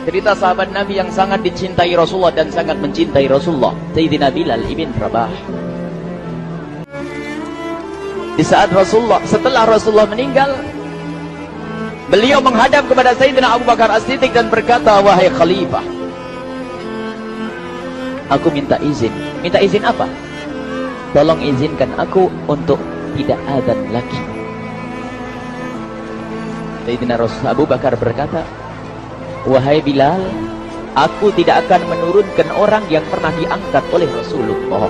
Cerita sahabat Nabi yang sangat dicintai Rasulullah dan sangat mencintai Rasulullah, Sayyidina Bilal ibn Rabah. Di saat setelah Rasulullah meninggal, beliau menghadap kepada Sayyidina Abu Bakar As-Siddiq dan berkata, wahai khalifah, aku minta izin. Minta izin apa? Tolong izinkan aku untuk tidak adzan lagi. Sayyidina Abu Bakar berkata, wahai Bilal, aku tidak akan menurunkan orang yang pernah diangkat oleh Rasulullah.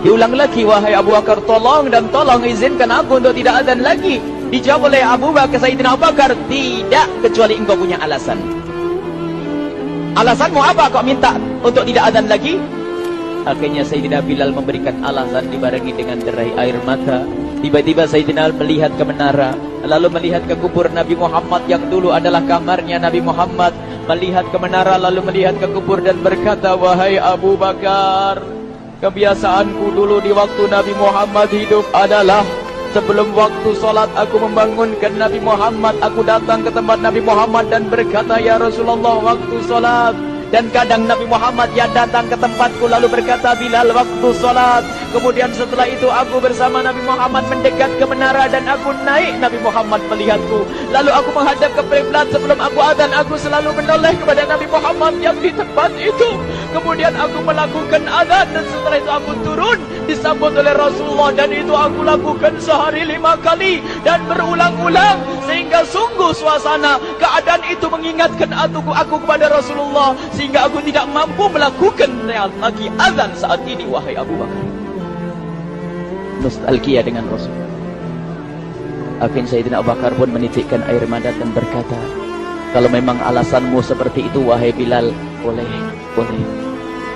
Diulang lagi, wahai Abu Bakar, tolong dan tolong izinkan aku untuk tidak adzan lagi. Dijawab oleh Abu Bakar, Sayyidina Abu Bakar, tidak, kecuali engkau punya alasan. Alasanmu apa kau minta untuk tidak adzan lagi? Akhirnya Sayyidina Bilal memberikan alasan dibarengi dengan derai air mata. Tiba-tiba Sayyidina melihat ke menara, lalu melihat ke kubur Nabi Muhammad yang dulu adalah kamarnya Nabi Muhammad. Melihat ke menara, lalu melihat ke kubur dan berkata, wahai Abu Bakar, kebiasaanku dulu di waktu Nabi Muhammad hidup adalah sebelum waktu sholat aku membangunkan Nabi Muhammad. Aku datang ke tempat Nabi Muhammad dan berkata, ya Rasulullah, waktu sholat. Dan kadang Nabi Muhammad yang datang ke tempatku lalu berkata, Bilal, waktu sholat. Kemudian setelah itu aku bersama Nabi Muhammad mendekat ke menara dan aku naik. Nabi Muhammad melihatku. Lalu aku menghadap ke kiblat. Sebelum aku adzan, aku selalu menoleh kepada Nabi Muhammad yang di tempat itu. Kemudian aku melakukan adzan dan setelah itu aku turun disambut oleh Rasulullah, dan itu aku lakukan sehari 5 kali dan berulang-ulang sehingga sungguh suasana keadaan itu mengingatkan aku kepada Rasulullah, sehingga aku tidak mampu melakukan lagi azan saat ini. Wahai Abu Bakar, nostalgia dengan Rasul. Akhirnya Sayyidina Abu Bakar pun menitikkan air mata dan berkata, kalau memang alasanmu seperti itu wahai Bilal, boleh.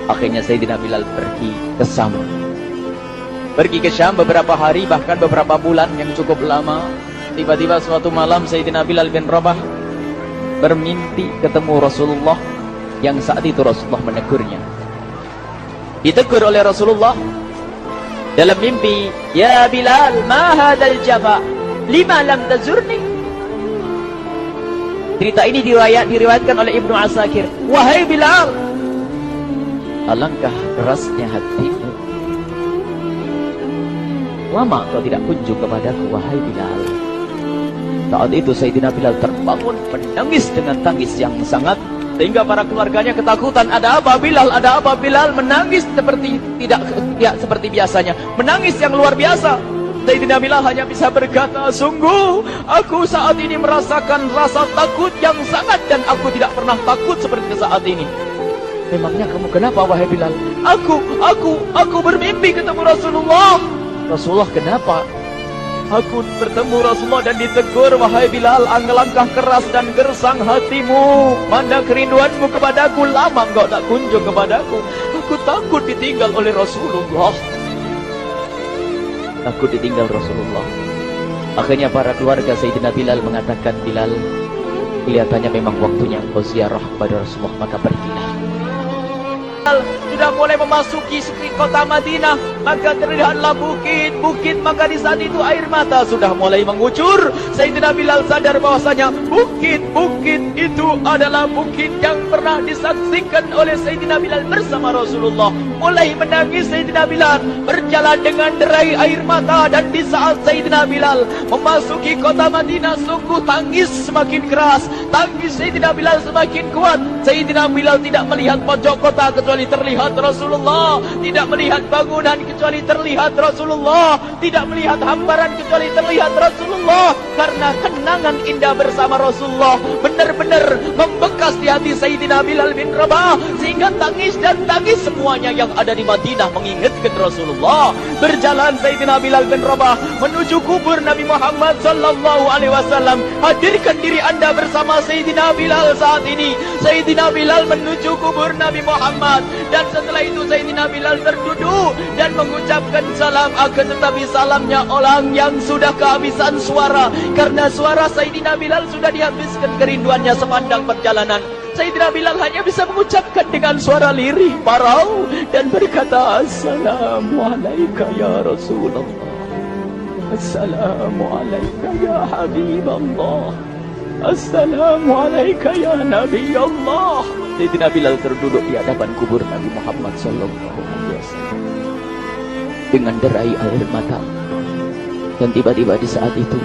Akhirnya Sayyidina Bilal pergi ke Syam beberapa hari, bahkan beberapa bulan yang cukup lama. Tiba-tiba suatu malam Sayyidina Bilal bin Rabah bermimpi ketemu Rasulullah, yang saat itu Rasulullah menegurnya. Ditegur oleh Rasulullah dalam mimpi, ya Bilal, ma hadzal jafa, lima lam tazurni. Cerita ini diriwayatkan oleh Ibnu Asakir. Wahai Bilal, alangkah kerasnya hatimu, lama kau tidak kunjung kepadaku wahai Bilal. Saat itu Sayyidina Bilal terbangun menangis dengan tangis yang sangat, sehingga para keluarganya ketakutan. Ada apa Bilal? Ada apa Bilal? Menangis seperti tidak seperti biasanya, menangis yang luar biasa. Sayyidina Bilal hanya bisa berkata, sungguh aku saat ini merasakan rasa takut yang sangat, dan aku tidak pernah takut seperti saat ini. Memangnya kamu kenapa wahai Bilal? Aku bermimpi ketemu Rasulullah. Rasulullah kenapa? Aku bertemu Rasulullah dan ditegur, wahai Bilal, alangkah keras dan gersang hatimu. Mana kerinduanmu kepadaku, lama engkau tak kunjung kepadaku. Aku takut ditinggal oleh Rasulullah. Takut ditinggal Rasulullah. Akhirnya para keluarga Sayyidina Bilal mengatakan, Bilal, kelihatannya memang waktunya engkau ziarah kepada Rasulullah, maka pergilah. Sudah mulai memasuki kota Madinah, maka terlihatlah bukit, maka di saat itu air mata sudah mulai mengucur. Sayyidina Bilal sadar bahwasanya bukit-bukit itu adalah bukit yang pernah disaksikan oleh Sayyidina Bilal bersama Rasulullah. Mulai menangis Sayyidina Bilal, berjalan dengan derai air mata, dan di saat Sayyidina Bilal memasuki kota Madinah, sungguh tangis semakin keras, tangis Sayyidina Bilal semakin kuat. Sayyidina Bilal tidak melihat pojok kota kecuali terlihat Rasulullah, tidak melihat bangunan kecuali terlihat Rasulullah, tidak melihat hamparan kecuali terlihat Rasulullah, karena kenangan indah bersama Rasulullah benar-benar membekas di hati Sayyidina Bilal bin Rabah, sehingga tangis dan tangis semuanya yang ada di Madinah mengingatkan Rasulullah. Berjalan Sayyidina Bilal bin Rabah menuju kubur Nabi Muhammad sallallahu alaihi wasallam. Hadirkan diri Anda bersama Sayyidina Bilal saat ini. Sayyidina Bilal menuju kubur Nabi Muhammad, dan setelah itu Sayyidina Bilal terduduk dan mengucapkan salam, akan tetapi salamnya orang yang sudah kehabisan suara, karena suara Sayyidina Bilal sudah dihabiskan kerinduannya sepanjang perjalanan. Sayyidina Bilal hanya bisa mengucapkan dengan suara lirih parau dan berkata, Assalamualaikum ya Rasulullah, Assalamualaikum ya Habiballah. Assalamualaikum ya Nabi Allah. Sayyidina Bilal terduduk di hadapan kubur Nabi Muhammad sallallahu alaihi wasallam dengan derai air mata. Dan tiba-tiba di saat itu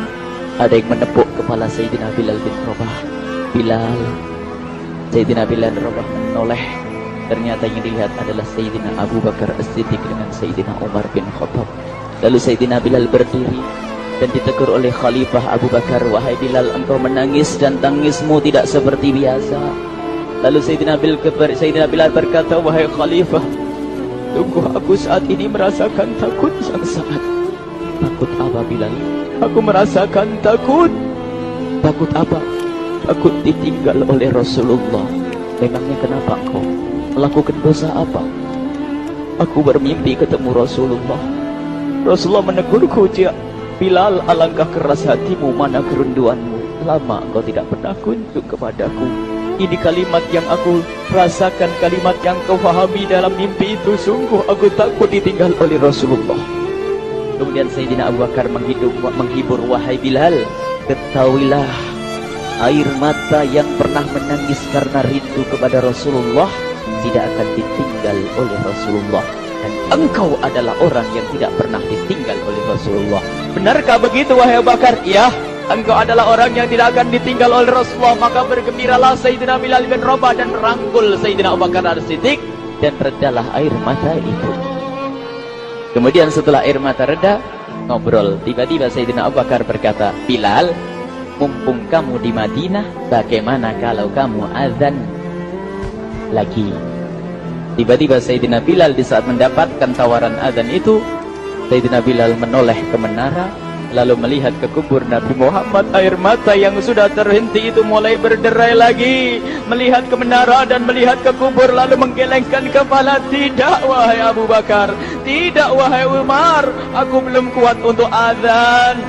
ada yang menepuk kepala Sayyidina Bilal bin Rabah. Bilal. Sayyidina Bilal bin Rabah menoleh. Ternyata yang dilihat adalah Sayyidina Abu Bakar As-Siddiq dengan Sayyidina Umar bin Khattab. Lalu Sayyidina Bilal berdiri dan ditegur oleh Khalifah Abu Bakar, "Wahai Bilal, engkau menangis dan tangismu tidak seperti biasa." Lalu Sayyidina Bilal berkata, "Wahai Khalifah, sungguh aku saat ini merasakan takut yang sangat." "Takut apa Bilal?" "Aku merasakan takut." "Takut apa?" "Takut ditinggal oleh Rasulullah." "Memangnya kenapa engkau? Melakukan dosa apa?" "Aku bermimpi ketemu Rasulullah. Rasulullah menegurku, Bilal, alangkah keras hatimu, mana kerinduanmu. Lama engkau tidak pernah kunjung kepadaku. Ini kalimat yang aku rasakan, kalimat yang kau fahami dalam mimpi itu. Sungguh aku takut ditinggal oleh Rasulullah." Kemudian Sayyidina Abu Bakar menghibur, "Wahai Bilal, ketahuilah, air mata yang pernah menangis karena rindu kepada Rasulullah tidak akan ditinggal oleh Rasulullah. Dan engkau adalah orang yang tidak pernah ditinggal oleh Rasulullah." "Benarkah begitu wahai Abu Bakar?" "Ya, engkau adalah orang yang tidak akan ditinggal oleh Rasulullah." Maka bergembiralah Sayyidina Bilal bin Rabah dan merangkul Sayyidina Abu Bakar As-Siddiq, dan redalah air mata itu. Kemudian setelah air mata reda, ngobrol. Tiba-tiba Sayyidina Abu Bakar berkata, "Bilal, mumpung kamu di Madinah, bagaimana kalau kamu azan lagi?" Tiba-tiba Sayyidina Bilal di saat mendapatkan tawaran azan itu, Sayyidina Bilal menoleh ke menara, lalu melihat ke kubur Nabi Muhammad. Air mata yang sudah terhenti itu mulai berderai lagi. Melihat ke menara dan melihat ke kubur, lalu menggelengkan kepala. "Tidak wahai Abu Bakar, tidak wahai Umar, aku belum kuat untuk azan."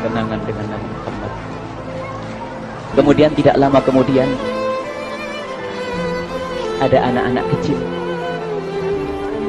Kenangan dengan Nabi Muhammad. Kemudian tidak lama kemudian ada anak-anak kecil.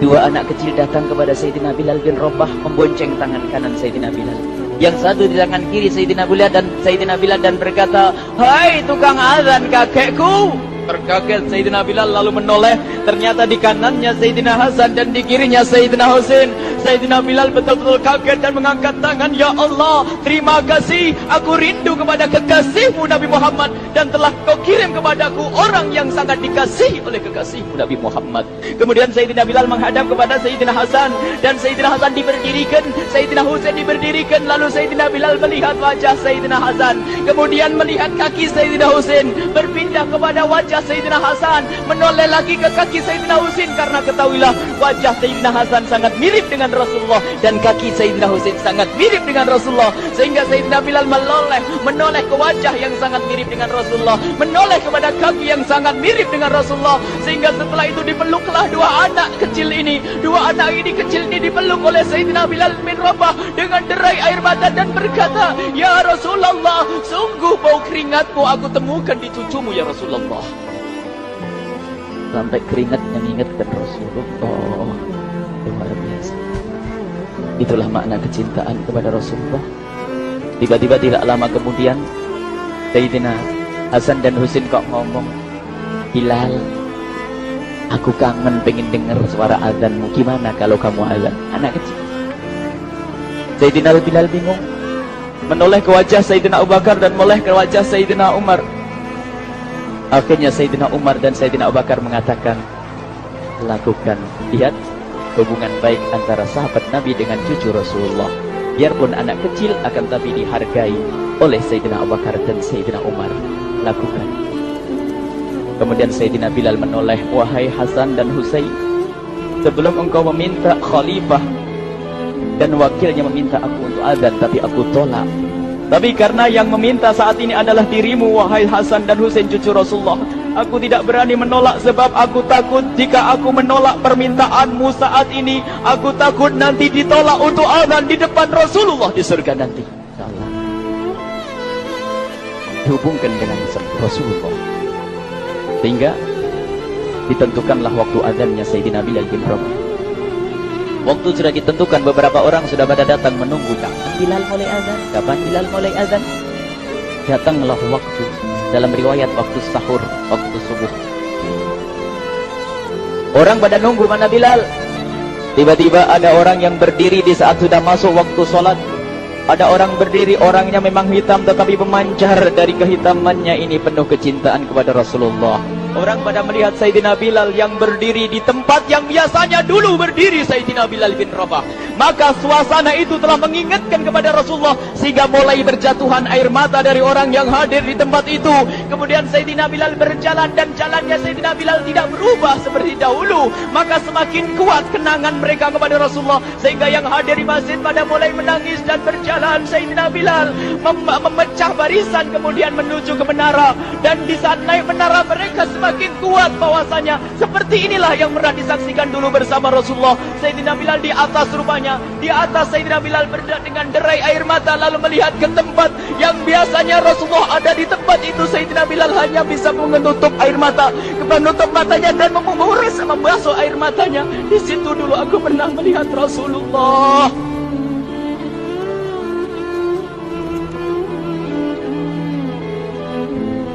Dua anak kecil datang kepada Sayyidina Bilal bin Rabah, membonceng tangan kanan Sayyidina Bilal. Yang satu di tangan kiri Sayyidina Bilal dan berkata, "Hai tukang azan kakekku." Terkaget Sayyidina Bilal lalu menoleh. Ternyata di kanannya Sayyidina Hasan dan di kirinya Sayyidina Husain. Sayyidina Bilal betul-betul kaget dan mengangkat tangan, "Ya Allah, terima kasih. Aku rindu kepada kekasihmu Nabi Muhammad, dan telah kau kirim kepadaku orang yang sangat dikasihi oleh kekasihmu Nabi Muhammad." Kemudian Sayyidina Bilal menghadap kepada Sayyidina Hasan, dan Sayyidina Hasan diberdirikan, Sayyidina Husain diberdirikan. Lalu Sayyidina Bilal melihat wajah Sayyidina Hasan, kemudian melihat kaki Sayyidina Husain, berpindah kepada wajah Sayyidina Hasan, menoleh lagi ke kaki Sayyidina Husain, karena ketahuilah wajah Sayyidina Hasan sangat mirip dengan Rasulullah dan kaki Sayyidina Husain sangat mirip dengan Rasulullah, sehingga Sayyidina Bilal menoleh ke wajah yang sangat mirip dengan Rasulullah, menoleh kepada kaki yang sangat mirip dengan Rasulullah, sehingga setelah itu dipeluklah dua anak kecil ini dipeluk oleh Sayyidina Bilal bin Rabah dengan derai air mata dan berkata, "Ya Rasulullah, sungguh bau keringatmu aku temukan di cucumu ya Rasulullah." Sampai keringat yang mengingatkan Rasulullah. Luar biasa. Itulah makna kecintaan kepada Rasulullah. Tiba-tiba tidak lama kemudian Sayyidina Hasan dan Husain kok ngomong, "Bilal, aku kangen pengen dengar suara azanmu. Gimana kalau kamu azan?" Anak kecil. Sayyidina Bilal bingung, menoleh ke wajah Sayyidina Abu Bakar dan menoleh ke wajah Sayyidina Umar. Akhirnya Sayyidina Umar dan Sayyidina Abu Bakar mengatakan, "Lakukan, lihat hubungan baik antara sahabat Nabi dengan cucu Rasulullah. Biarpun anak kecil, akan tapi dihargai oleh Sayyidina Abu Bakar dan Sayyidina Umar. Lakukan." Kemudian Sayyidina Bilal menoleh, "Wahai Hasan dan Husain, sebelum engkau meminta khalifah dan wakilnya meminta aku untuk azan, tapi aku tolak. Tapi karena yang meminta saat ini adalah dirimu, wahai Hasan dan Husain cucu Rasulullah, aku tidak berani menolak, sebab aku takut jika aku menolak permintaanmu saat ini, aku takut nanti ditolak untuk azan di depan Rasulullah di surga nanti." Salah. Dihubungkan dengan Rasulullah, sehingga ditentukanlah waktu azannya Sayyidina Bilal bin Rabah. Waktu sudah ditentukan, beberapa orang sudah pada datang menunggu, kapan Bilal mulai azan, kapan Bilal mulai azan. datanglah waktu, dalam riwayat waktu sahur, waktu subuh. Orang pada nunggu mana Bilal. Tiba-tiba ada orang yang berdiri di saat sudah masuk waktu sholat. Ada orang berdiri, orangnya memang hitam tetapi memancar dari kehitamannya ini penuh kecintaan kepada Rasulullah. Orang pada melihat Sayyidina Bilal yang berdiri di tempat yang biasanya dulu berdiri Sayyidina Bilal bin Rabah. Maka suasana itu telah mengingatkan kepada Rasulullah sehingga mulai berjatuhan air mata dari orang yang hadir di tempat itu. Kemudian Sayyidina Bilal berjalan dan jalannya Sayyidina Bilal tidak berubah seperti dahulu. Maka semakin kuat kenangan mereka kepada Rasulullah sehingga yang hadir di masjid pada mulai menangis dan berjalan. Sayyidina Bilal memecah barisan kemudian menuju ke menara, dan di saat naik menara mereka semakin kuat bahwasanya seperti inilah yang pernah disaksikan dulu bersama Rasulullah. Sayyidina Bilal di atas rupanya, di atas Sayyidina Bilal berada dengan derai air mata lalu melihat ke tempat yang biasanya Rasulullah ada di tempat itu. Sayyidina Bilal hanya bisa menutup air mata, menutup matanya dan membasuh air matanya. Di situ dulu aku pernah melihat Rasulullah.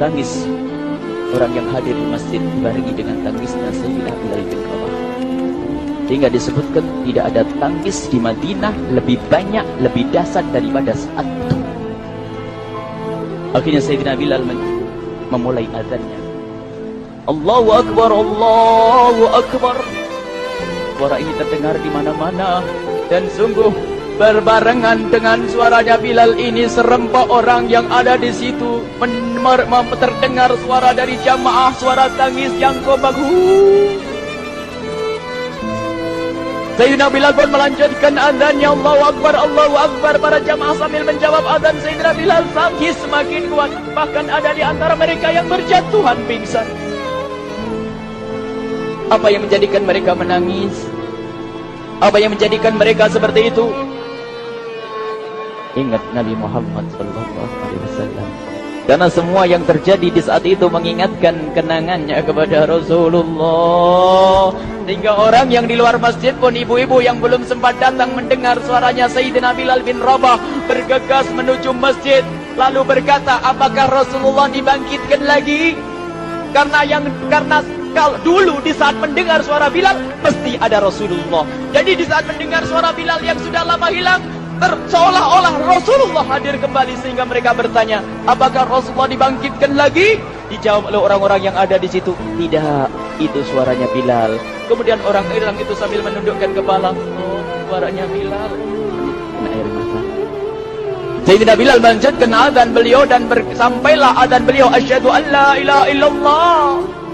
Tangis orang yang hadir di masjid dibarengi dengan tangisnya Sayyidina Bilal bin Rabah. Hingga disebutkan tidak ada tangis di Madinah lebih banyak, lebih dahsyat daripada saat itu. Akhirnya Sayyidina Bilal memulai azannya. Allahu Akbar, Allahu Akbar. Suara ini terdengar di mana-mana dan sungguh berbarengan dengan suaranya Bilal ini serempak orang yang ada di situ terdengar suara dari jamaah, suara tangis yang bagus. Sayyidina Bilal pun melanjutkan azannya. Allahu Akbar, Allahu Akbar. Para jamaah sambil menjawab azan Sayyidina Bilal tangis semakin kuat. Bahkan ada di antara mereka yang berjatuhan pingsan. Apa yang menjadikan mereka menangis? Apa yang menjadikan mereka seperti itu? Ingat Nabi Muhammad SAW. Karena semua yang terjadi di saat itu mengingatkan kenangannya kepada Rasulullah. Sehingga orang yang di luar masjid pun, ibu-ibu yang belum sempat datang mendengar suaranya Sayyidina Bilal bin Rabah bergegas menuju masjid, lalu berkata, apakah Rasulullah dibangkitkan lagi? Karena kalau dulu di saat mendengar suara Bilal mesti ada Rasulullah. Jadi di saat mendengar suara Bilal yang sudah lama hilang, seolah-olah Rasulullah hadir kembali, sehingga mereka bertanya, apakah Rasulullah dibangkitkan lagi? Dijawab oleh orang-orang yang ada di situ, tidak, itu suaranya Bilal. Kemudian orang itu sambil menundukkan kepala, oh, suaranya Bilal. Kena air mata. Sayyidina Bilal melanjutkan azan beliau dan sampailah azan beliau, asyhadu an la ilaha illallah,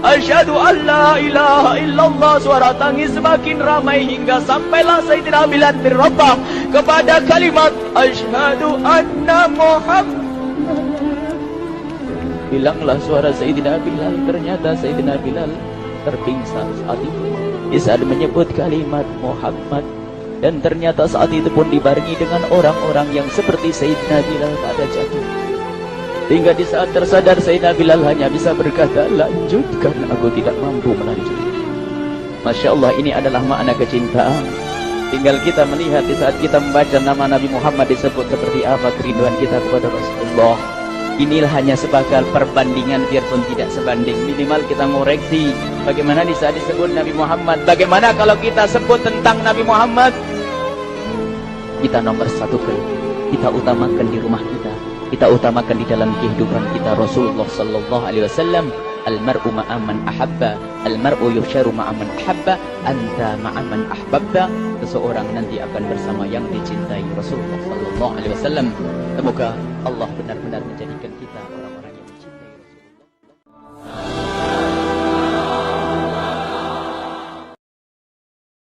asyhadu an la ilaha illallah. Suara tangis semakin ramai hingga sampailah Sayyidina Bilal bin Rabah kepada kalimat asyhadu anna Muhammad. Hilanglah suara Sayyidina Bilal. Ternyata Sayyidina Bilal terpingsan saat itu di saat menyebut kalimat Muhammad. Dan ternyata saat itu pun dibarengi dengan orang-orang yang seperti Sayyidina Bilal pada jatuh. Hingga di saat tersadar Sayyidina Bilal hanya bisa berkata, lanjutkan, aku tidak mampu melanjutkan. Masya Allah, ini adalah makna kecintaan. Tinggal kita melihat di saat kita membaca nama Nabi Muhammad disebut seperti apa kerinduan kita kepada Rasulullah. Inilah hanya sebagai perbandingan, biarpun tidak sebanding. Minimal kita ngoreksi bagaimana di saat disebut Nabi Muhammad. Bagaimana kalau kita sebut tentang Nabi Muhammad, kita nomor satukan, kita utamakan di rumah kita utamakan di dalam kehidupan kita Rasulullah sallallahu alaihi wasallam. Al-mar'u ma'aman ahabba, al-mar'u yusharu ma'aman ahabba, anta ma'aman ahbabta. Seseorang nanti akan bersama yang dicintai Rasulullah sallallahu alaihi wasallam. Semoga Allah benar